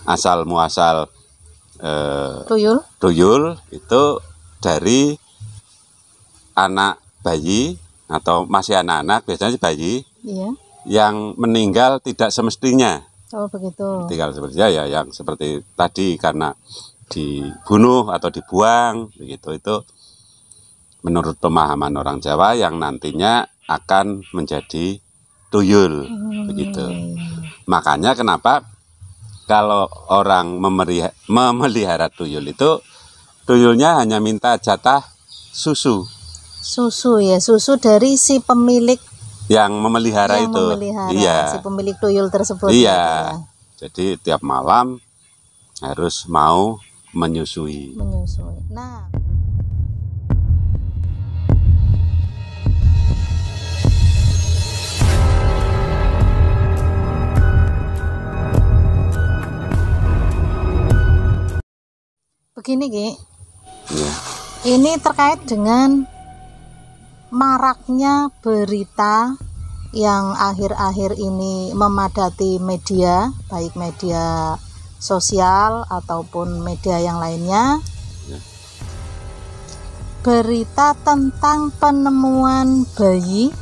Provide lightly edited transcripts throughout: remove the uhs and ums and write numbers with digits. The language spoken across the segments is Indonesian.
asal muasal tuyul itu dari anak bayi atau masih anak-anak, biasanya bayi yang meninggal tidak semestinya. Oh begitu. Tinggal sepertinya ya yang seperti tadi karena dibunuh atau dibuang begitu, itu menurut pemahaman orang Jawa yang nantinya akan menjadi tuyul begitu. Makanya kenapa kalau orang memelihara tuyul itu tuyulnya hanya minta jatah susu. Susu ya, susu dari si pemilik yang memelihara itu. Iya. Si pemilik tuyul tersebut. Iya. Ya. Jadi tiap malam harus mau menyusui. Nah. Begini Ki. Iya. Ini terkait dengan maraknya berita yang akhir-akhir ini memadati media, baik media sosial ataupun media yang lainnya. Berita tentang penemuan bayi,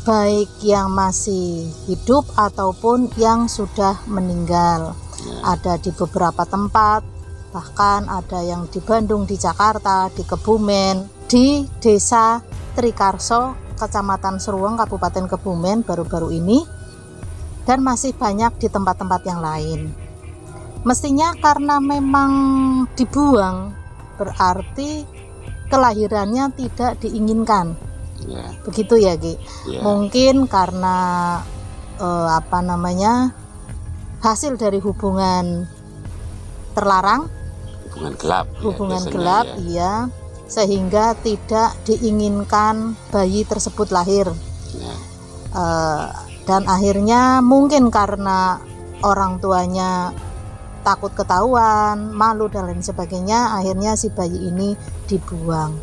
baik yang masih hidup ataupun yang sudah meninggal. Ada di beberapa tempat, bahkan ada yang di Bandung, di Jakarta, di Kebumen, di Desa Trikarso, Kecamatan Seruang, Kabupaten Kebumen baru-baru ini, dan masih banyak di tempat-tempat yang lain. Mestinya karena memang dibuang, berarti kelahirannya tidak diinginkan. Begitu ya Ki. Mungkin karena hasil dari hubungan terlarang, hubungan gelap, iya, sehingga tidak diinginkan bayi tersebut lahir. Dan akhirnya mungkin karena orang tuanya takut ketahuan, malu dan lain sebagainya, akhirnya si bayi ini dibuang.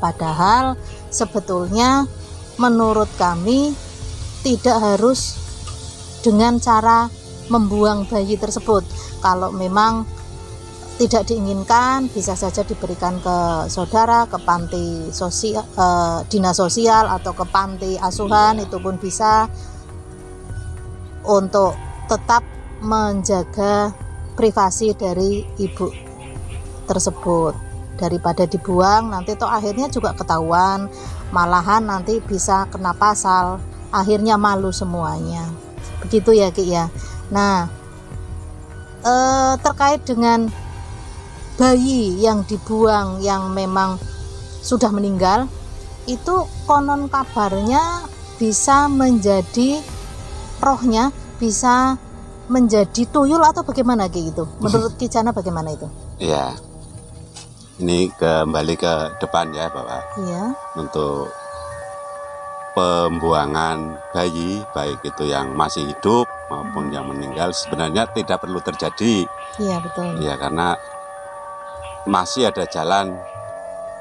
Padahal sebetulnya menurut kami tidak harus dengan cara membuang bayi tersebut. Kalau memang tidak diinginkan, bisa saja diberikan ke saudara, ke panti sosial, dinas sosial, atau ke panti asuhan, itu pun bisa, untuk tetap menjaga privasi dari ibu tersebut. Daripada dibuang, nanti toh akhirnya juga ketahuan, malahan nanti bisa kena pasal, akhirnya malu semuanya. Begitu ya Ki ya. Nah, terkait dengan bayi yang dibuang yang memang sudah meninggal, itu konon kabarnya bisa menjadi rohnya, bisa menjadi tuyul atau bagaimana Ki itu? Menurut Ki Jana bagaimana itu? Iya. Ini kembali ke depan ya Bapak. Iya. Untuk pembuangan bayi, baik itu yang masih hidup maupun yang meninggal, sebenarnya tidak perlu terjadi. Iya betul. Iya, karena masih ada jalan,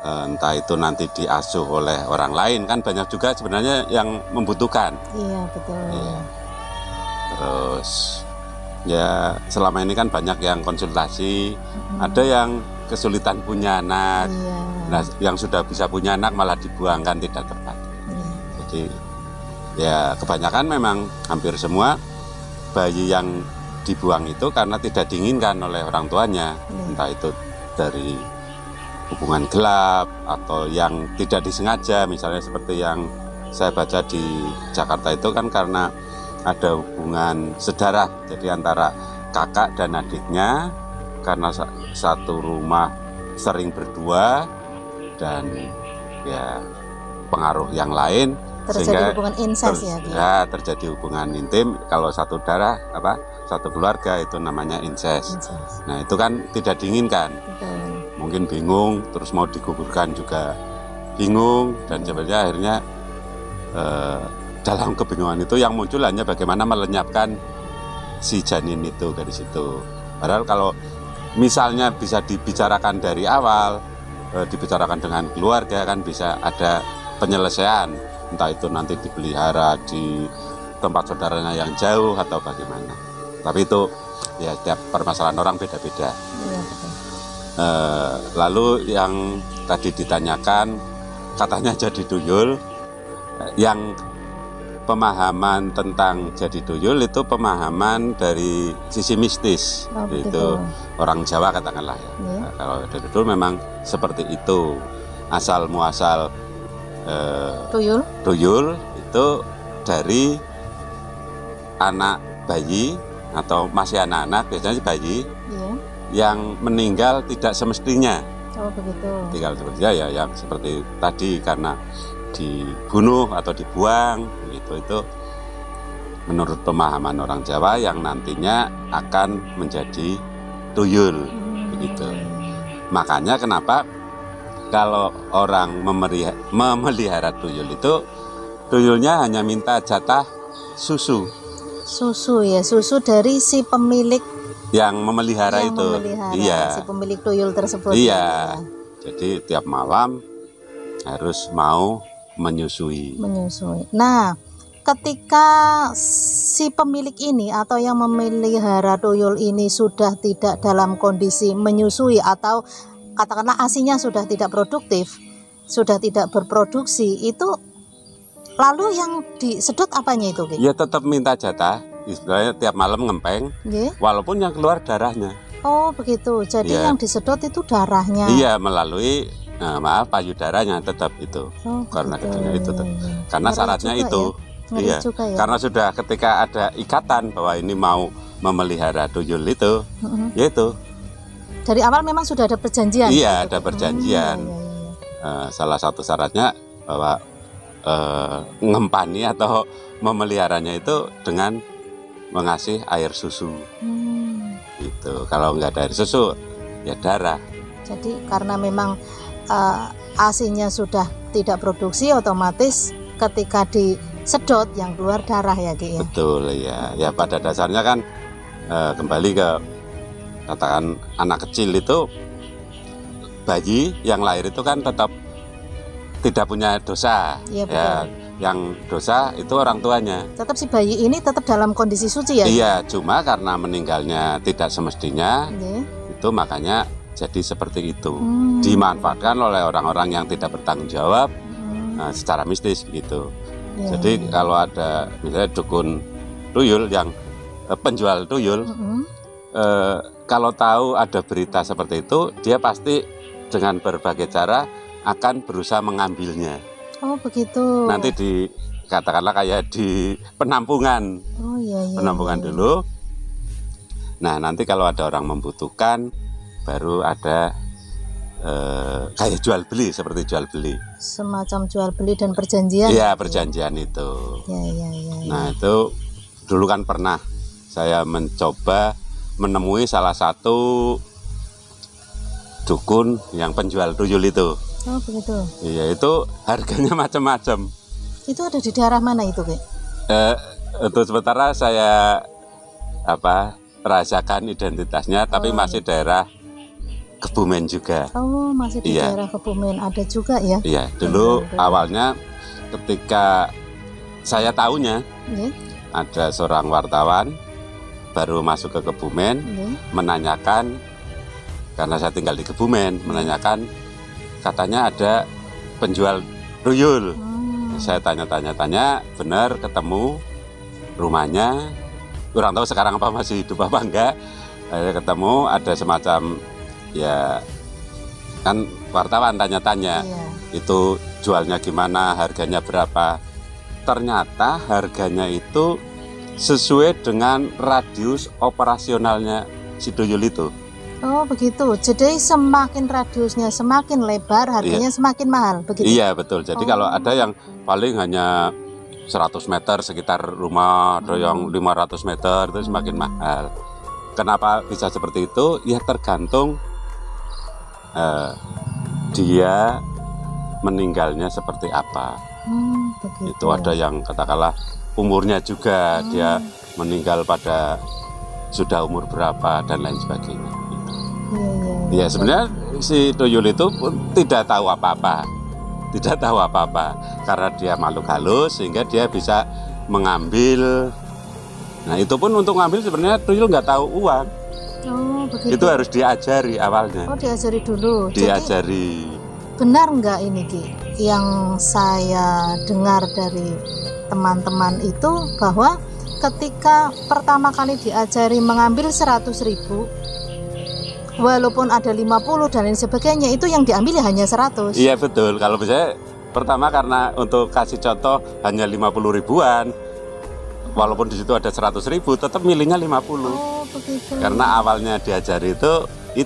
entah itu nanti diasuh oleh orang lain, kan banyak juga sebenarnya yang membutuhkan. Iya betul. Iya. Terus ya selama ini kan banyak yang konsultasi, ada yang kesulitan punya anak. Iya. Nah, yang sudah bisa punya anak malah dibuangkan tidak tepat. Iya. Jadi ya kebanyakan memang hampir semua bayi yang dibuang itu karena tidak diinginkan oleh orang tuanya. Entah itu dari hubungan gelap atau yang tidak disengaja, misalnya seperti yang saya baca di Jakarta itu kan karena ada hubungan sedarah, jadi antara kakak dan adiknya, karena satu rumah sering berdua dan ya pengaruh yang lain, terjadi hubungan incest terjadi hubungan intim. Kalau satu darah satu keluarga itu namanya incest. Nah itu kan tidak diinginkan. Mungkin bingung, terus mau digugurkan juga bingung, dan sebenarnya akhirnya dalam kebingungan itu yang muncul hanya bagaimana melenyapkan si janin itu dari situ. Padahal kalau misalnya bisa dibicarakan dari awal, dibicarakan dengan keluarga, kan bisa ada penyelesaian, entah itu nanti dipelihara di tempat saudaranya yang jauh atau bagaimana. Tapi itu ya tiap permasalahan orang beda-beda. Iya, betul. Lalu yang tadi ditanyakan katanya jadi tuyul, yang pemahaman tentang jadi tuyul itu pemahaman dari sisi mistis, Oh, itu begitu. orang Jawa katakanlah ya. Iya. Nah, kalau dari dulu memang seperti itu, asal muasal Tuyul. tuyul itu dari anak bayi atau masih anak-anak, biasanya bayi Iya. yang meninggal tidak semestinya. Oh, begitu. Tinggal semestinya ya yang seperti tadi karena dibunuh atau dibuang begitu, itu menurut pemahaman orang Jawa yang nantinya akan menjadi tuyul begitu. Makanya kenapa kalau orang memelihara tuyul itu, tuyulnya hanya minta jatah susu Susu ya, susu dari si pemilik yang memelihara yang itu. memelihara, Iya. si pemilik tuyul tersebut. Iya. Ya. Jadi tiap malam harus mau menyusui. Menyusui. Nah, ketika si pemilik ini atau yang memelihara tuyul ini sudah tidak dalam kondisi menyusui atau katakanlah ASINY-nya sudah tidak produktif, sudah tidak berproduksi, itu lalu yang disedot apanya itu, Ki? Ya tetap minta jatah, istilahnya tiap malam ngempeng, Nggih? walaupun yang keluar darahnya. Oh, begitu. Jadi Iya. yang disedot itu darahnya. Iya, melalui payudaranya tetap itu. Oh, Karena begitu. kedengar itu Iya, iya. Karena Ngeri syaratnya juga itu. ya. Ngeri Iya. juga ya. Karena sudah ketika ada ikatan bahwa ini mau memelihara tuyul itu, yaitu Dari awal memang sudah ada perjanjian. iya gitu. ada perjanjian. Iya, iya, iya. Salah satu syaratnya bahwa ngempani atau memeliharanya itu dengan mengasih air susu. Gitu. Kalau nggak ada air susu, ya darah. Jadi karena memang ASINY-nya sudah tidak produksi, otomatis ketika disedot yang keluar darah ya, Ki ya. Betul ya. Ya pada dasarnya kan kembali ke katakan anak kecil itu, bayi yang lahir itu kan tetap tidak punya dosa. Iya, betul. Ya, yang dosa itu orang tuanya. Tetap si bayi ini tetap dalam kondisi suci ya. Iya, cuma karena meninggalnya tidak semestinya, Nggih. itu makanya jadi seperti itu. Dimanfaatkan oleh orang-orang yang tidak bertanggung jawab secara mistis begitu. Iya, Jadi iya. kalau ada misalnya dukun tuyul yang penjual tuyul, kalau tahu ada berita seperti itu, dia pasti dengan berbagai cara akan berusaha mengambilnya. Oh, begitu. Nanti katakanlah kayak di penampungan. Oh, iya, iya. Penampungan iya. dulu. Nah, nanti kalau ada orang membutuhkan, baru ada kayak jual beli, seperti jual beli. Semacam jual beli dan perjanjian. Iya, perjanjian itu. Iya, iya, iya. Nah, itu dulu kan pernah saya mencoba menemui salah satu dukun yang penjual tuyul itu. Oh, begitu. Iya, itu harganya macam-macam. Itu ada di daerah mana itu, Ki? Untuk sementara saya rahasiakan identitasnya, tapi masih daerah Kebumen juga. Oh, masih di Iya. daerah Kebumen. Ada juga ya? Iya, dulu Betul. awalnya ketika saya tahunya Nggih, ada seorang wartawan baru masuk ke Kebumen nggih. menanyakan, karena saya tinggal di Kebumen, menanyakan katanya ada penjual tuyul. Saya tanya-tanya, benar ketemu rumahnya, kurang tahu sekarang apa masih hidup apa enggak. Saya ketemu ada semacam ya kan wartawan tanya-tanya, Iya. itu jualnya gimana, harganya berapa. Ternyata harganya itu sesuai dengan radius operasionalnya si tuyul itu. Oh, begitu. Jadi semakin radiusnya semakin lebar, harganya semakin mahal, begitu. Iya, betul. Jadi kalau ada yang paling hanya 100 meter sekitar rumah, ada yang 500 meter, itu semakin mahal. Kenapa bisa seperti itu? Ya tergantung dia meninggalnya seperti apa. Begitu. Itu ada yang katakanlah umurnya juga, dia meninggal pada sudah umur berapa dan lain sebagainya. Iya, iya. Ya sebenarnya si tuyul itu pun tidak tahu apa-apa, karena dia makhluk halus sehingga dia bisa mengambil Nah itu pun untuk ngambil sebenarnya tuyul nggak tahu uang. Oh, begitu. Itu harus diajari awalnya. Oh, diajari dulu. Diajari. Jadi, benar nggak ini Ki? Yang saya dengar dari teman-teman itu bahwa ketika pertama kali diajari mengambil 100.000, walaupun ada 50 dan lain sebagainya, itu yang diambil hanya 100. Iya betul. Kalau misalnya pertama karena untuk kasih contoh hanya 50 ribuan, walaupun di situ ada 100.000, tetap milihnya 50. Oh, begitu. Karena awalnya diajari itu. Ya.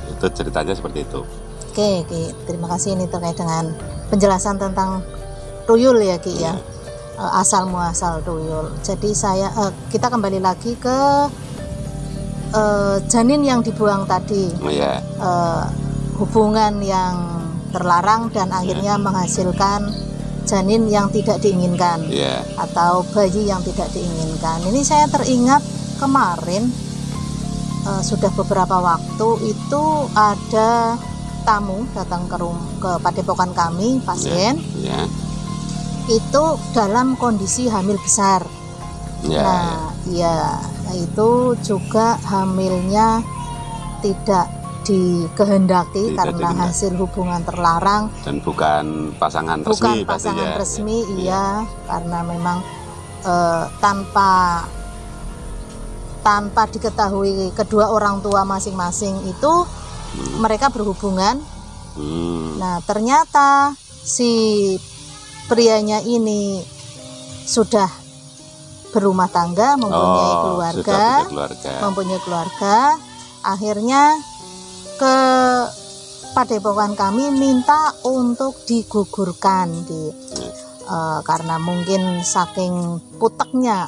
Itu ceritanya seperti itu. Oke, terima kasih ini terkait dengan penjelasan tentang tuyul ya Ki ya. Asal muasal tuyul. Jadi kita kembali lagi ke janin yang dibuang tadi. Hubungan yang terlarang dan akhirnya menghasilkan janin yang tidak diinginkan atau bayi yang tidak diinginkan. Ini saya teringat kemarin sudah beberapa waktu itu ada tamu datang ke padepokan kami, pasien itu dalam kondisi hamil besar. Itu juga hamilnya tidak dikehendaki karena hasil hubungan terlarang dan bukan pasangan resmi. Karena memang tanpa diketahui kedua orang tua masing-masing itu mereka berhubungan. Nah ternyata si prianya ini sudah berumah tangga, mempunyai keluarga. Akhirnya ke padepokan kami minta untuk digugurkan karena mungkin saking puteknya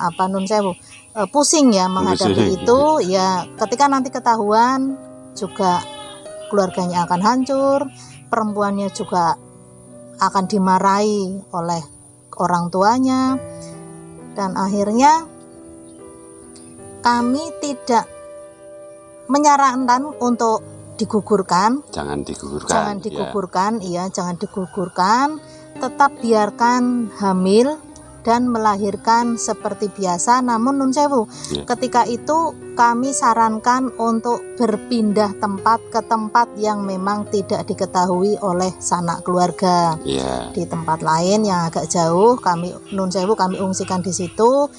pusing ya menghadapi itu ya. Ketika nanti ketahuan juga keluarganya akan hancur, perempuannya juga akan dimarahi oleh orang tuanya, dan akhirnya kami tidak menyarankan untuk digugurkan. Jangan digugurkan, tetap biarkan hamil dan melahirkan seperti biasa. Namun nun sewu, ketika itu kami sarankan untuk berpindah tempat ke tempat yang memang tidak diketahui oleh sanak keluarga. Di tempat lain yang agak jauh, kami ungsikan di situ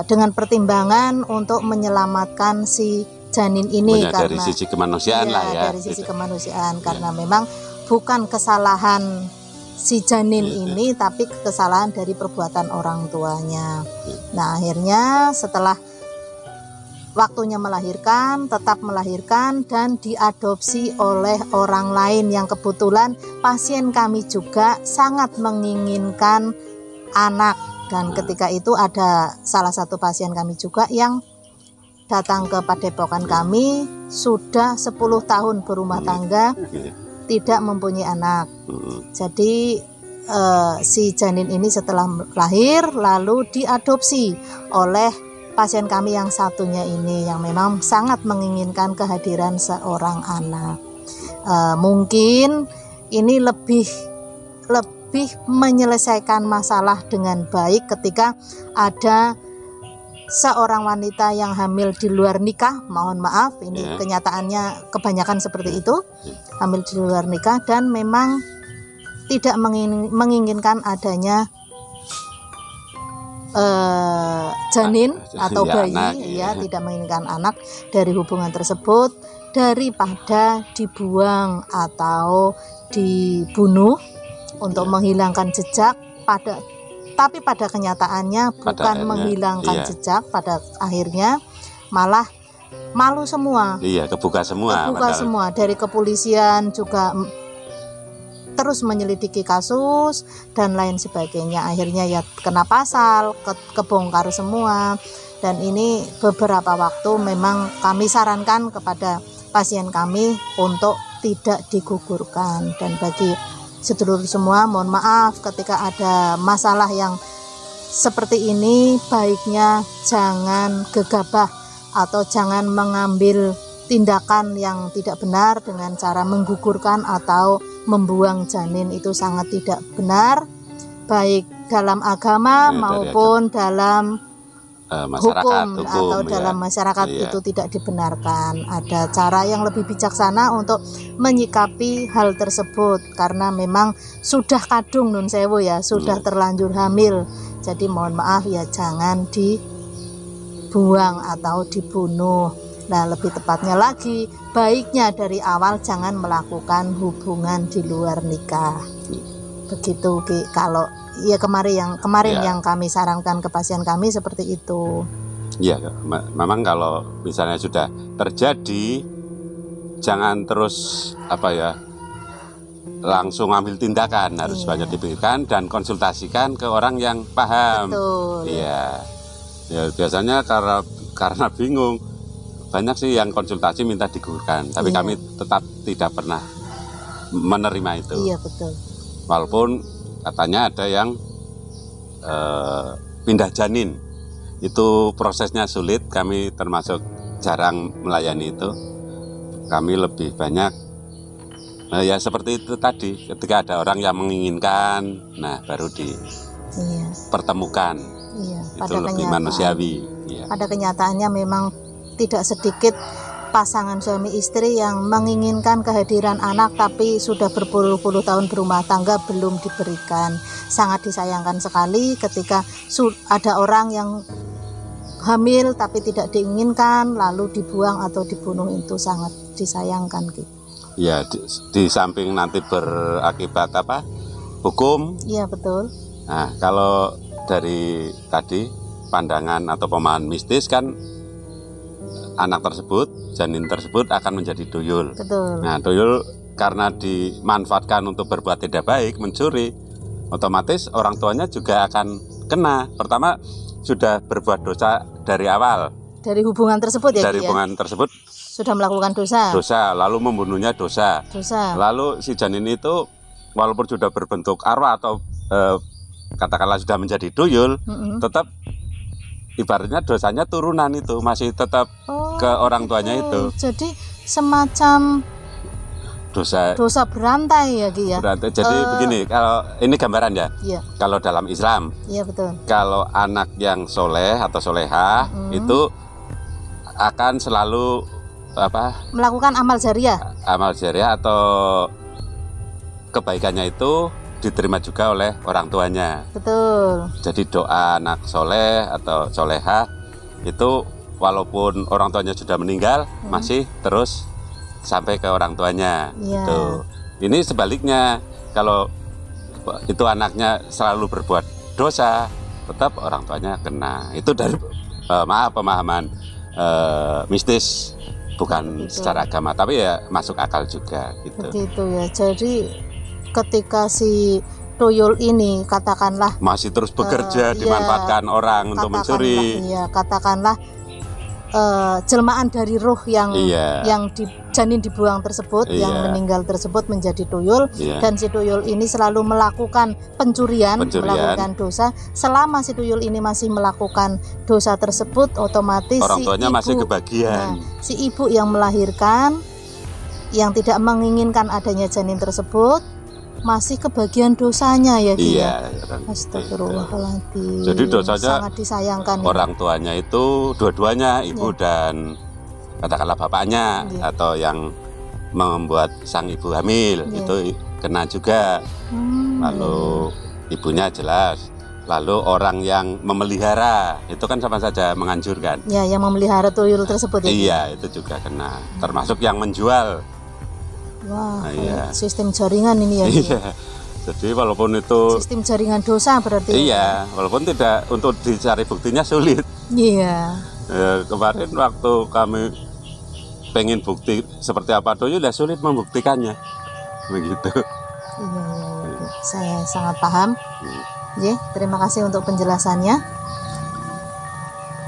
dengan pertimbangan untuk menyelamatkan si janin ini dari sisi kemanusiaan dari sisi kemanusiaan, karena memang bukan kesalahan si janin ini, tapi kesalahan dari perbuatan orang tuanya. Nah akhirnya setelah waktunya melahirkan, tetap melahirkan dan diadopsi oleh orang lain yang kebetulan pasien kami juga sangat menginginkan anak. Dan ketika itu ada salah satu pasien kami juga yang datang ke padepokan kami, sudah 10 tahun berumah tangga, tidak mempunyai anak. Jadi si janin ini setelah lahir lalu diadopsi oleh pasien kami yang satunya ini, yang memang sangat menginginkan kehadiran seorang anak. Mungkin ini lebih menyelesaikan masalah dengan baik ketika ada seorang wanita yang hamil di luar nikah. Mohon maaf, ini kenyataannya kebanyakan seperti itu, hamil di luar nikah dan memang tidak menginginkan adanya janin atau bayi, tidak menginginkan anak dari hubungan tersebut, daripada dibuang atau dibunuh untuk menghilangkan jejak. Tapi pada kenyataannya bukan menghilangkan jejak, pada akhirnya malah malu semua. Kebuka semua. Dari kepolisian juga terus menyelidiki kasus dan lain sebagainya. Akhirnya ya kena pasal, kebongkar semua. Dan ini beberapa waktu memang kami sarankan kepada pasien kami untuk tidak digugurkan. Dan bagi sedulur semua, mohon maaf ketika ada masalah yang seperti ini, baiknya jangan gegabah atau jangan mengambil tindakan yang tidak benar dengan cara menggugurkan atau membuang janin. Itu sangat tidak benar, baik dalam agama maupun dalam masyarakat, hukum atau dalam masyarakat itu tidak dibenarkan. Ada cara yang lebih bijaksana untuk menyikapi hal tersebut karena memang sudah kadung nun sewu ya, sudah terlanjur hamil. Jadi mohon maaf ya, jangan dibuang atau dibunuh. Nah, lebih tepatnya lagi, baiknya dari awal jangan melakukan hubungan di luar nikah. Begitu Ki, kalau ya kemarin yang kami sarankan ke pasien kami seperti itu. Iya, memang kalau misalnya sudah terjadi, jangan terus langsung ambil tindakan, harus banyak dipikirkan dan konsultasikan ke orang yang paham. Betul. Iya, ya biasanya karena bingung, banyak sih yang konsultasi minta digugurkan, tapi kami tetap tidak pernah menerima itu. Iya betul. Walaupun katanya ada yang pindah janin, itu prosesnya sulit, kami termasuk jarang melayani itu. Kami lebih banyak ya seperti itu tadi, ketika ada orang yang menginginkan, nah baru dipertemukan. Iya, itu lebih manusiawi. Iya. Pada kenyataannya memang tidak sedikit pasangan suami istri yang menginginkan kehadiran anak tapi sudah berpuluh-puluh tahun berumah tangga belum diberikan. Sangat disayangkan sekali ketika ada orang yang hamil tapi tidak diinginkan lalu dibuang atau dibunuh, itu sangat disayangkan Ki. Ya, di samping nanti berakibat hukum. Iya betul. Nah, kalau dari tadi pandangan atau pemahaman mistis kan, anak tersebut, janin tersebut akan menjadi tuyul. Betul. Nah, tuyul karena dimanfaatkan untuk berbuat tidak baik, mencuri, otomatis orang tuanya juga akan kena. Pertama, sudah berbuat dosa dari awal. Dari hubungan tersebut ya? Dari hubungan tersebut sudah melakukan dosa. Dosa, lalu membunuhnya dosa. Lalu si janin itu walaupun sudah berbentuk arwah atau katakanlah sudah menjadi tuyul, tetap ibaratnya dosanya turunan, itu masih tetap ke orang tuanya itu. Jadi semacam dosa berantai ya Ki ya. Berantai. Jadi begini, kalau ini gambaran ya. Iya. Kalau dalam Islam, iya betul. Kalau anak yang soleh atau solehah itu akan selalu melakukan amal jariah. Amal jariah atau kebaikannya itu diterima juga oleh orang tuanya. Betul. Jadi doa anak soleh atau solehah itu walaupun orang tuanya sudah meninggal masih terus sampai ke orang tuanya. Tuh. Ini sebaliknya, kalau itu anaknya selalu berbuat dosa, tetap orang tuanya kena. Itu dari pemahaman mistis, bukan secara agama, tapi ya masuk akal juga gitu. Begitu ya. Jadi ketika si tuyul ini katakanlah masih terus bekerja, dimanfaatkan orang untuk mencuri. Iya, katakanlah jelmaan dari roh yang janin dibuang tersebut, yang meninggal tersebut menjadi tuyul, dan si tuyul ini selalu melakukan pencurian, melakukan dosa. Selama si tuyul ini masih melakukan dosa tersebut, otomatis orang tuanya si ibu, masih kebagian. Si ibu yang melahirkan, yang tidak menginginkan adanya janin tersebut, masih kebagian dosanya ya Ki. Iya. Astagfirullahaladzim. Jadi dosanya sangat disayangkan. Orang tuanya itu dua-duanya, ibu dan katakanlah bapaknya atau yang membuat sang ibu hamil itu kena juga. Lalu ibunya jelas. Lalu orang yang memelihara itu kan sama saja menganjurkan. Ya, yang memelihara tuyul tersebut ya. Iya, itu juga kena. Termasuk yang menjual. Wah, sistem jaringan ini ya. Iya. Jadi walaupun itu sistem jaringan dosa berarti. Iya, walaupun tidak, untuk dicari buktinya sulit. Iya. Kemarin waktu kami pengen bukti seperti apa tuyul, ya sulit membuktikannya. Begitu. Iya. Saya sangat paham. Terima kasih untuk penjelasannya.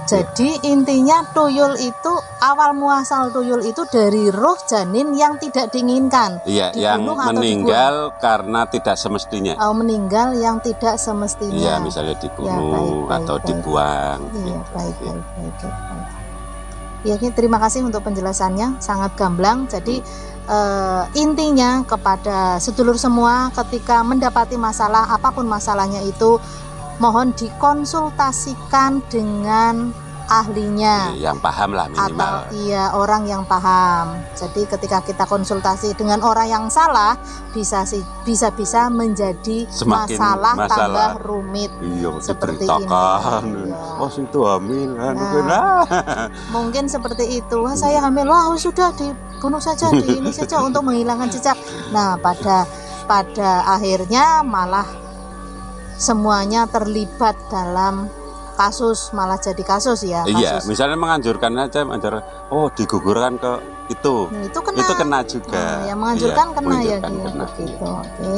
Jadi intinya tuyul itu, awal muasal tuyul itu dari roh janin yang tidak diinginkan. Iya, yang meninggal karena tidak semestinya. Meninggal yang tidak semestinya. Iya, misalnya dibunuh atau dibuang. Iya, baik. Ya, terima kasih untuk penjelasannya, sangat gamblang. Jadi intinya kepada sedulur semua, ketika mendapati masalah, apapun masalahnya itu, mohon dikonsultasikan dengan ahlinya yang paham lah minimal. Atau iya, orang yang paham. Jadi ketika kita konsultasi dengan orang yang salah, bisa menjadi Semakin masalah tambah rumit. Iya, seperti diberitakan. ini. Ya. Oh, itu hamil kan. Mungkin seperti itu. Wah, saya hamil. Wah, sudah dibunuh saja, di ini saja untuk menghilangkan jejak. Nah, pada akhirnya malah semuanya terlibat dalam kasus, malah jadi kasus ya. Iya, misalnya menganjurkan aja, digugurkan ke itu. Nah, itu kena juga. Yang menganjurkan iya, kena ya kena. Gitu. Oke.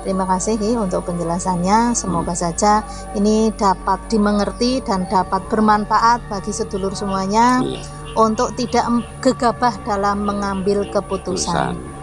Terima kasih untuk penjelasannya. Semoga saja ini dapat dimengerti dan dapat bermanfaat bagi sedulur semuanya untuk tidak gegabah dalam mengambil keputusan.